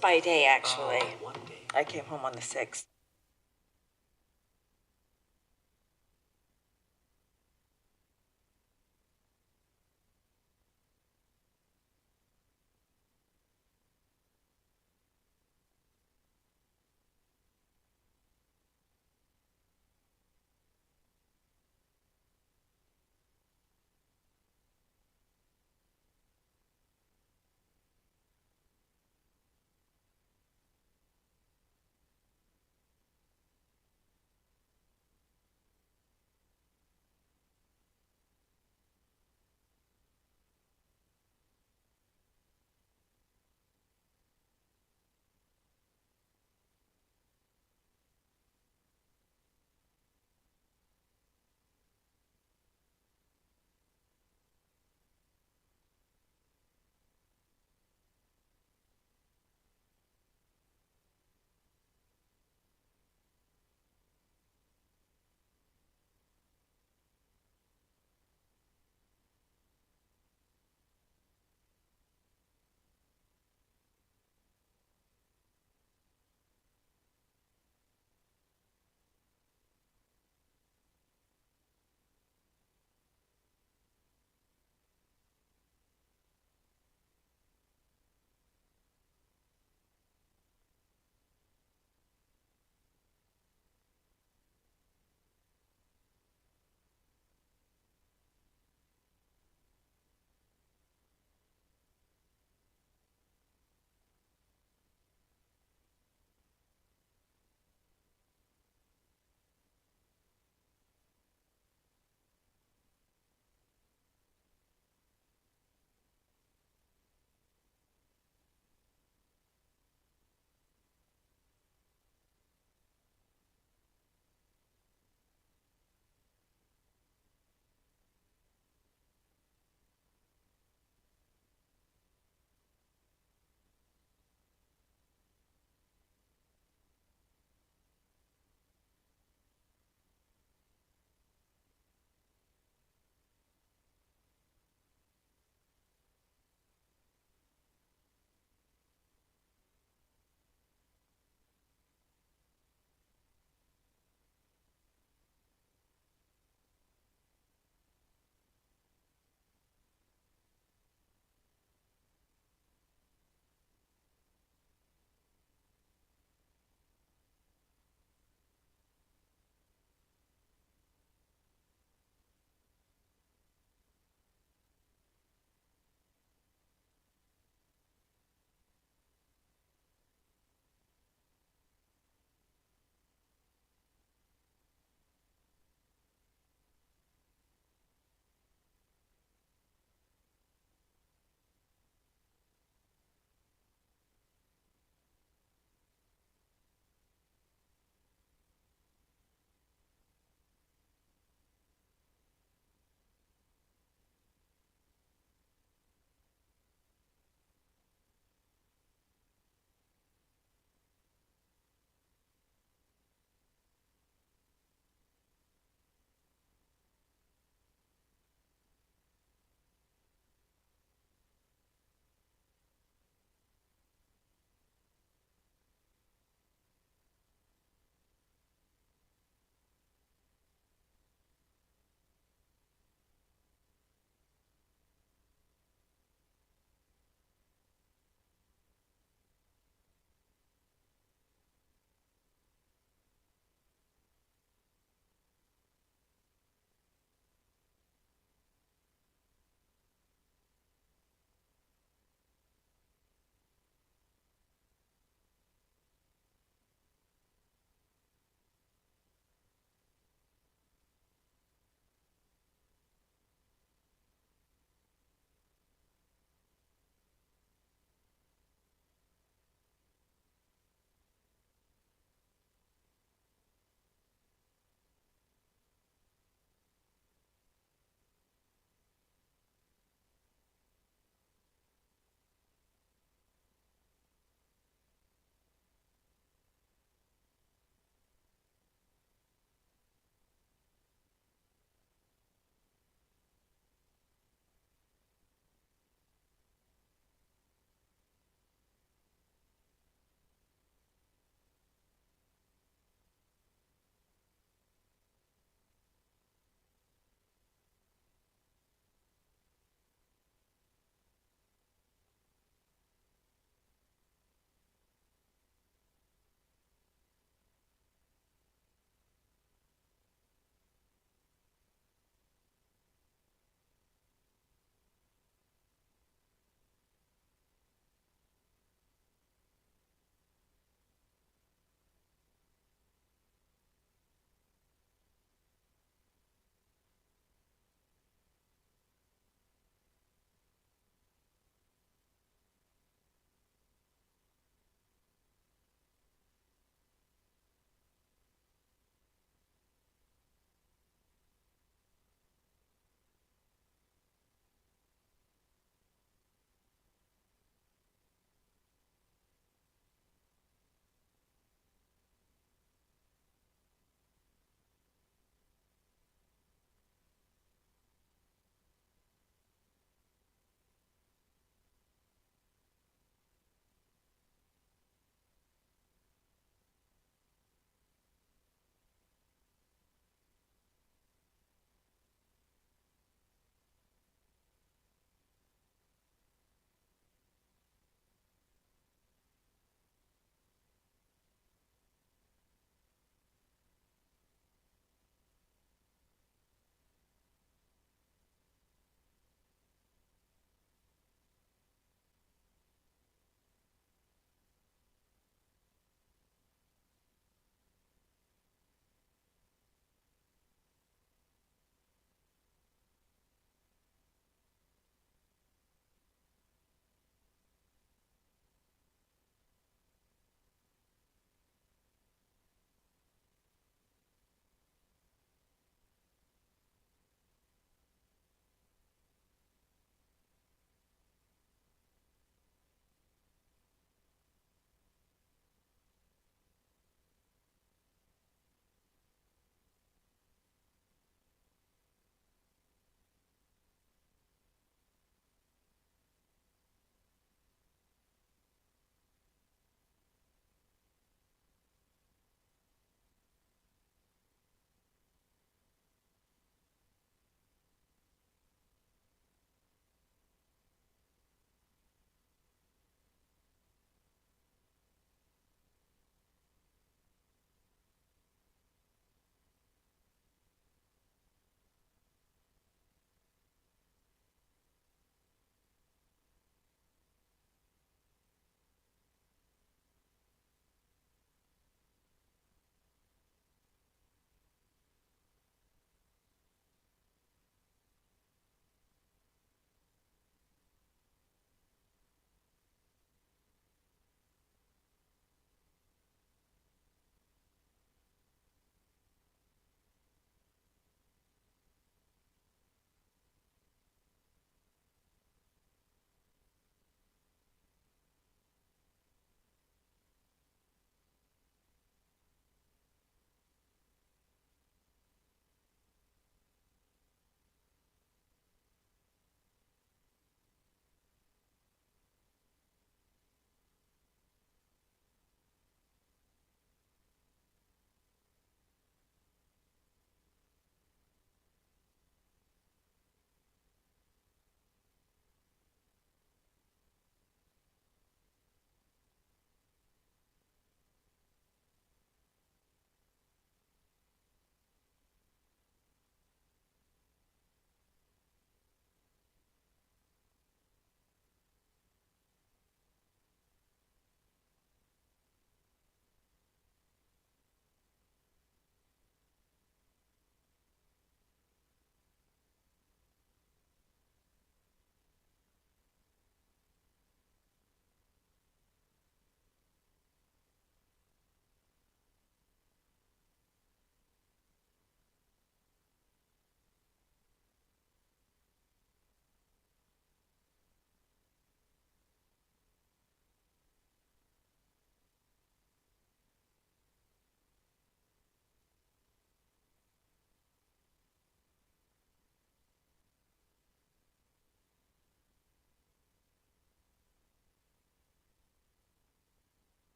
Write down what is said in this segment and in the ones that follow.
just by day, actually. One day. I came home on the 6th.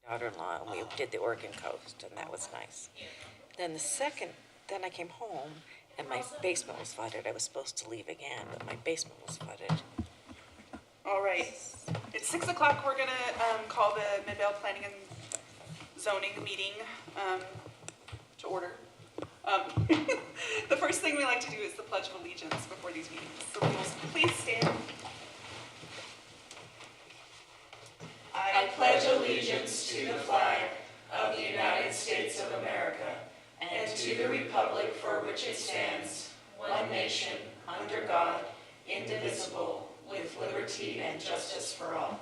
daughter-in-law, and we did the Oregon coast, and that was nice. Then then I came home, and my basement was flooded. I was supposed to leave again, but my basement was flooded. All right. It's 6 o'clock. We're gonna call the Midvale Planning and Zoning meeting to order. The first thing we like to do is the Pledge of Allegiance before these meetings. So please stand. I pledge allegiance to the flag of the United States of America and to the republic for which it stands, one nation, under God, indivisible, with liberty and justice for all.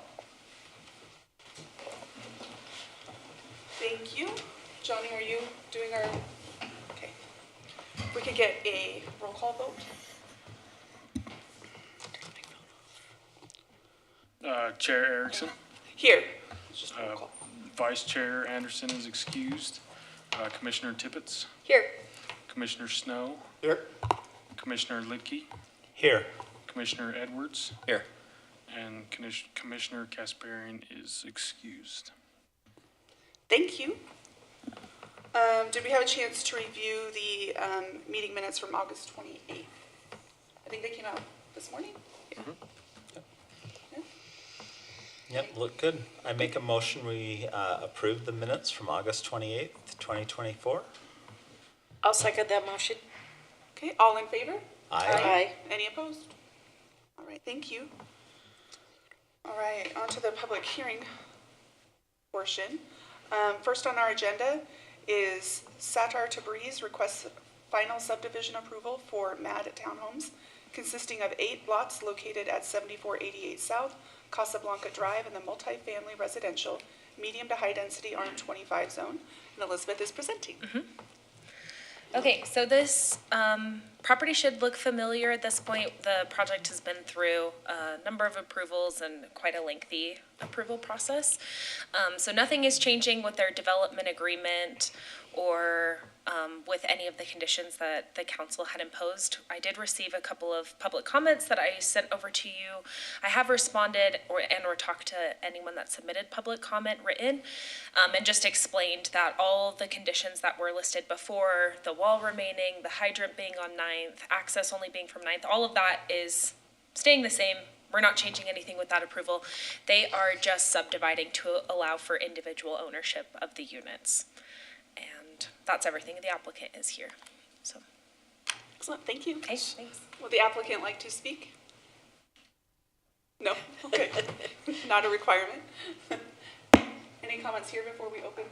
Thank you. Joni, are you doing our... Okay. If we could get a roll call vote. Chair Erickson. Here. It's just a roll call. Vice Chair Anderson is excused. Commissioner Tippett. Here. Commissioner Snow. Here. Commissioner Lidke. Here. Commissioner Edwards. Here. And Commissioner Kasparian is excused. Thank you. Did we have a chance to review the meeting minutes from August 28th? I think they came out this morning. Yep, look good. I make a motion we approve the minutes from August 28th, 2024. I'll second that motion. Okay, all in favor? Aye. Any opposed? All right, thank you. All right, on to the public hearing portion. First on our agenda is Satar Tabriz requests final subdivision approval for MAD Townhomes, consisting of 8 lots located at 7488 South, Casablanca Drive in the multifamily residential, medium to high density RM25 zone. And Elizabeth is presenting. Okay, so this property should look familiar at this point. The project has been through a number of approvals and quite a lengthy approval process. So nothing is changing with their development agreement or with any of the conditions that the council had imposed. I did receive a couple of public comments that I sent over to you. I have responded or talked to anyone that submitted public comment written, and just explained that all the conditions that were listed before, the wall remaining, the hydrant being on 9th, access only being from 9th, all of that is staying the same. We're not changing anything with that approval. They are just subdividing to allow for individual ownership of the units. And that's everything. The applicant is here. So. Excellent, thank you. Okay, thanks. Would the applicant like to speak? No? Okay. Not a requirement. Any comments here before we open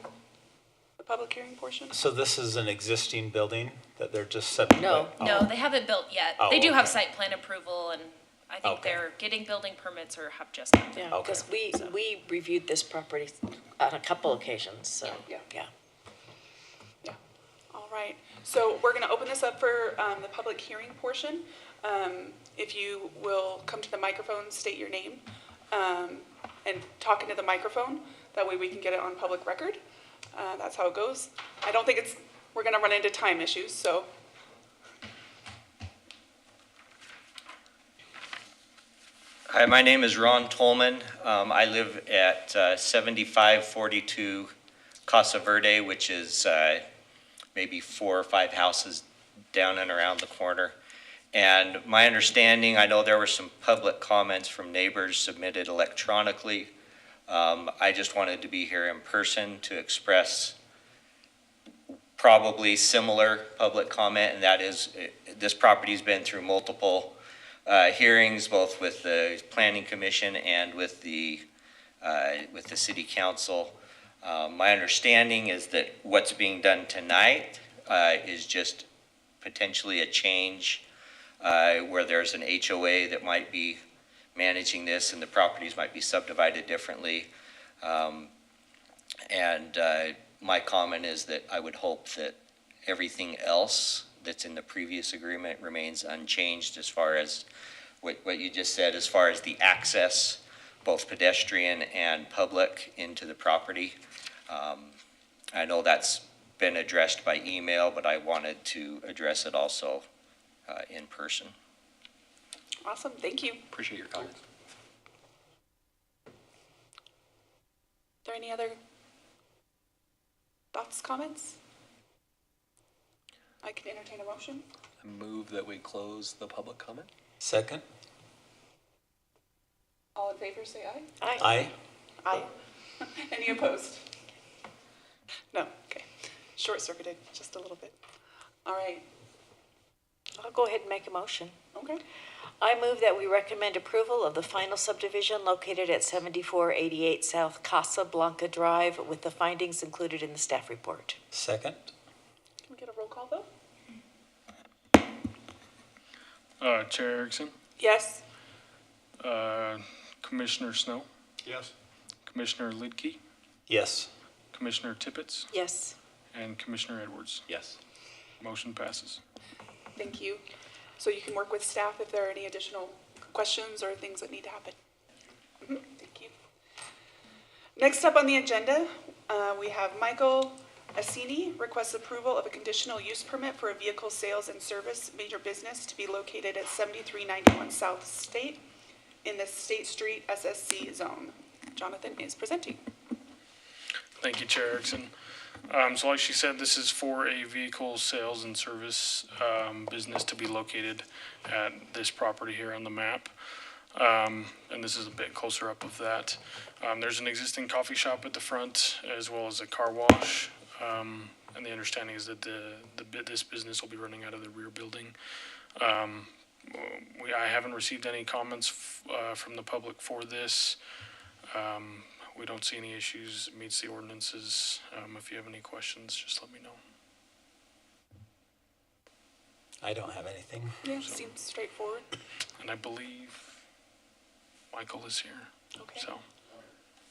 the public hearing portion? So this is an existing building that they're just setting? No. No, they haven't built yet. Oh, They do have okay. site plan approval, and I think Okay. they're getting building permits or have just. Yeah, Okay. because we reviewed this property on a couple occasions, so, Yeah. yeah. Yeah. All right. So we're going to open this up for the public hearing portion. If you will come to the microphone, state your name, and talk into the microphone. That way we can get it on public record. That's how it goes. I don't think we're going to run into time issues, so. Hi, my name is Ron Tolman. I live at 7542 Casa Verde, which is maybe 4 or 5 houses down and around the corner. And my understanding, I know there were some public comments from neighbors submitted electronically. I just wanted to be here in person to express probably similar public comment, and that is this property's been through multiple hearings, both with the Planning Commission and with the City Council. My understanding is that what's being done tonight is just potentially a change where there's an HOA that might be managing this and the properties might be subdivided differently. My comment is that I would hope that everything else that's in the previous agreement remains unchanged as far as what you just said, as far as the access, both pedestrian and public, into the property. I know that's been addressed by email, but I wanted to address it also in person. Awesome, thank you. Appreciate your comments. Are there any other Thoughts, comments? I can entertain a motion. I move that we close the public comment. Second? All in favor, say aye. Aye. Aye. Any opposed? No, okay. Short-circuited, just a little bit. All right, I'll go ahead and make a motion. okay. I move that we recommend approval of the final subdivision located at 7488 South Casa Blanca Drive with the findings included in the staff report. Second? Can we get a roll call vote? Chair Erickson, Yes. Commissioner Snow, Yes. Commissioner Lidkey, Yes. Commissioner Tippett, Yes. and Commissioner Edwards. Yes. Motion passes. Thank you. So you can work with staff if there are any additional questions or things that need to happen. Thank you. Next up on the agenda, we have Michael Assini requests approval of a conditional use permit for a vehicle sales and service major business to be located at 7391 South State in the State Street SSC zone. Jonathan is presenting. Thank you, Chair Erickson. So like she said, this is for a vehicle sales and service business to be located at this property here on the map. And this is a bit closer up of that. There's an existing coffee shop at the front as well as a car wash. And the understanding is that this business will be running out of the rear building. I haven't received any comments from the public for this. We don't see any issues, it meets the ordinances. If you have any questions, just let me know. I don't have anything. Yeah, seems straightforward. And I believe Michael is here, Okay. so.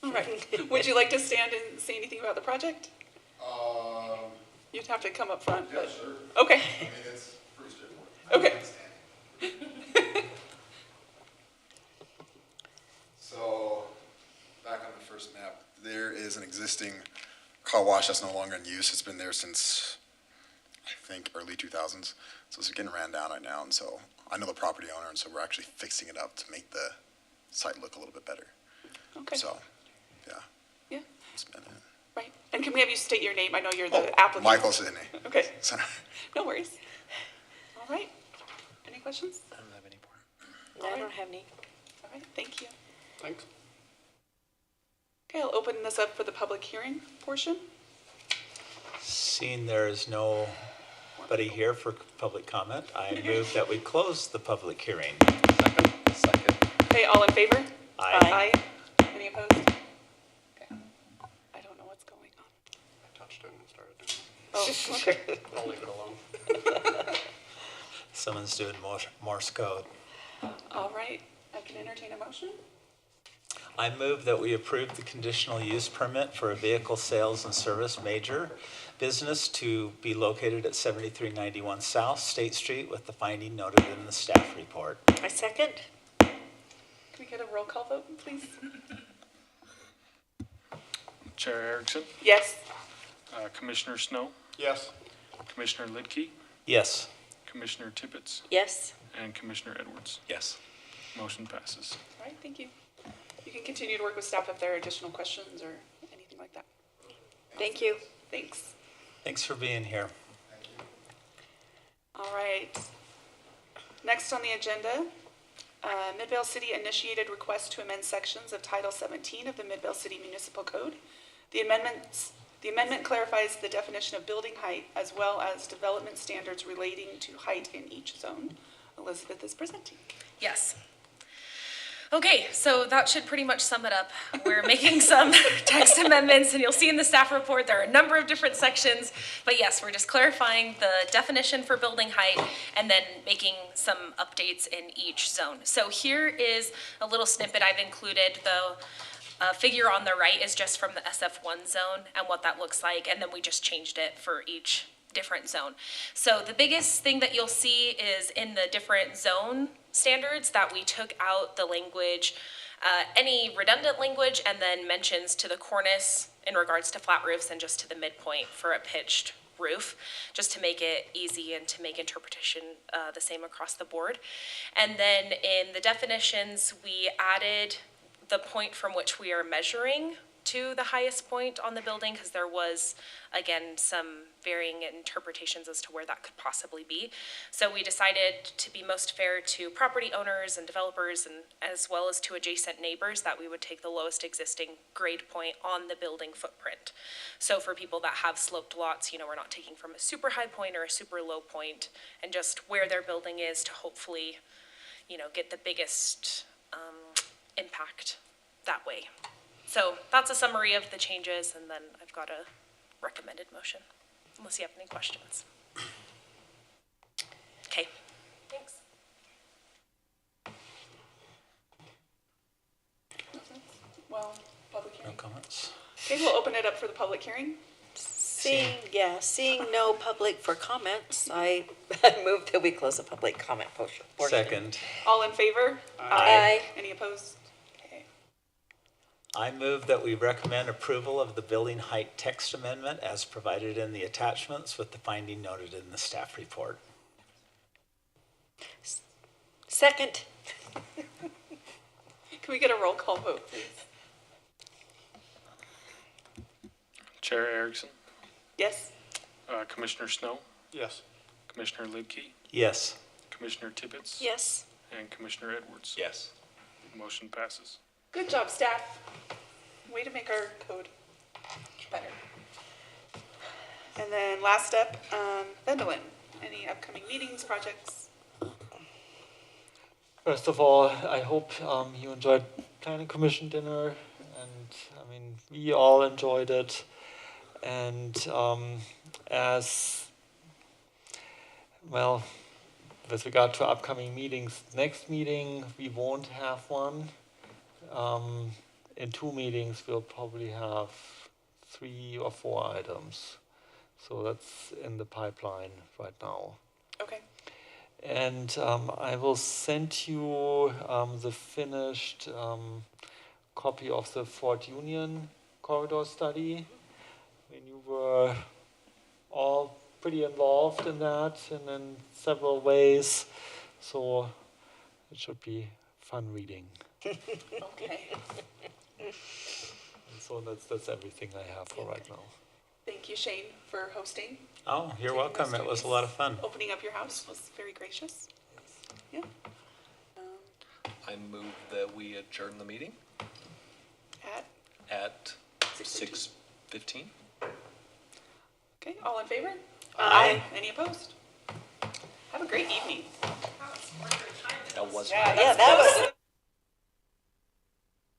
All right. Would you like to stand and say anything about the project? You'd have to come up front, Yeah, but, sure. okay, I mean, it's pretty straightforward. okay. So, back on the first map, there is an existing car wash that's no longer in use. It's been there since, I think, early 2000s. So it's getting ran down right now, and so I know the property owner, and so we're actually fixing it up to make the site look a little bit better. Okay, So, yeah, yeah, it's been it. right. And can we have you state your name? I know you're Oh, the applicant. Michael Sidney. Okay, Sorry. no worries. All right. Any questions? I don't have any more. No, I don't have any. All right, thank you. Thanks. Okay, I'll open this up for the public hearing portion. Seeing there is nobody here for public comment, I move that we close the public hearing. Second. Okay, all in favor? Aye. Aye. Any opposed? Okay. I don't know what's going on. I touched it and started doing Oh, okay. it. I'll leave it alone. Someone's doing Morse code. All right, I can entertain a motion. I move that we approve the conditional use permit for a vehicle sales and service major business to be located at 7391 South State Street with the finding noted in the staff report. I second. Can we get a roll call vote, please? Chair Erickson, Yes. Commissioner Snow, Yes. Commissioner Lidkey, Yes. Commissioner Tippett, Yes. and Commissioner Edwards. Yes. Motion passes. All right, thank you. You can continue to work with staff if there are additional questions or anything like that. Thank you. Thanks. Thanks for being here. All right. Next on the agenda, Midvale City initiated request to amend sections of Title 17 of the Midvale City Municipal Code. The amendment clarifies the definition of building height as well as development standards relating to height in each zone. Elizabeth is presenting. Yes. Okay, so that should pretty much sum it up. We're making some text amendments, and you'll see in the staff report there are a number of different sections. But yes, we're just clarifying the definition for building height and then making some updates in each zone. So here is a little snippet I've included. The figure on the right is just from the SF1 zone and what that looks like, and then we just changed it for each different zone. So the biggest thing that you'll see is in the different zone standards that we took out the language, any redundant language, and then mentions to the cornice in regards to flat roofs and just to the midpoint for a pitched roof, just to make it easy and to make interpretation the same across the board. And then in the definitions, we added the point from which we are measuring to the highest point on the building, because there was, again, some varying interpretations as to where that could possibly be. So we decided to be most fair to property owners and developers, and as well as to adjacent neighbors, that we would take the lowest existing grade point on the building footprint. So for people that have sloped lots, we're not taking from a super high point or a super low point, and just where their building is to hopefully, get the biggest impact that way. So that's a summary of the changes, and then I've got a recommended motion, unless you have any questions. Okay, thanks. Well, public No hearing. comments? Okay, we'll open it up for the public hearing. Seeing no public for comments, I move that we close the public comment portion. Second. All in favor? Aye. Any opposed? Okay. I move that we recommend approval of the building height text amendment as provided in the attachments with the finding noted in the staff report. Second. Can we get a roll call vote, please? Chair Erickson, Yes? Commissioner Snow, Yes. Commissioner Lidkey, Yes. Commissioner Tibbetts. Yes. And Commissioner Edwards. Yes. Motion passes. Good job, staff. Way to make our code better. And then last up, Vendolin. Any upcoming meetings, projects? First of all, I hope you enjoyed planning commission dinner, and we all enjoyed it. And as well, with regard to upcoming meetings, next meeting we won't have one. In 2 meetings we'll probably have 3 or 4 items. So that's in the pipeline right now. Okay. And I will send you the finished copy of the Fort Union corridor study. You were all pretty involved in that and in several ways, so it should be fun reading. Okay. And so that's everything I have for right now. Thank you, Shane, for hosting. Oh, you're Taking welcome. us It was a through lot of fun. Opening up your house was very gracious. Yeah. I move that we adjourn the meeting At at 6:15. Okay, all in favor? Aye. Any opposed? Have a great evening. That was. Yeah, that was.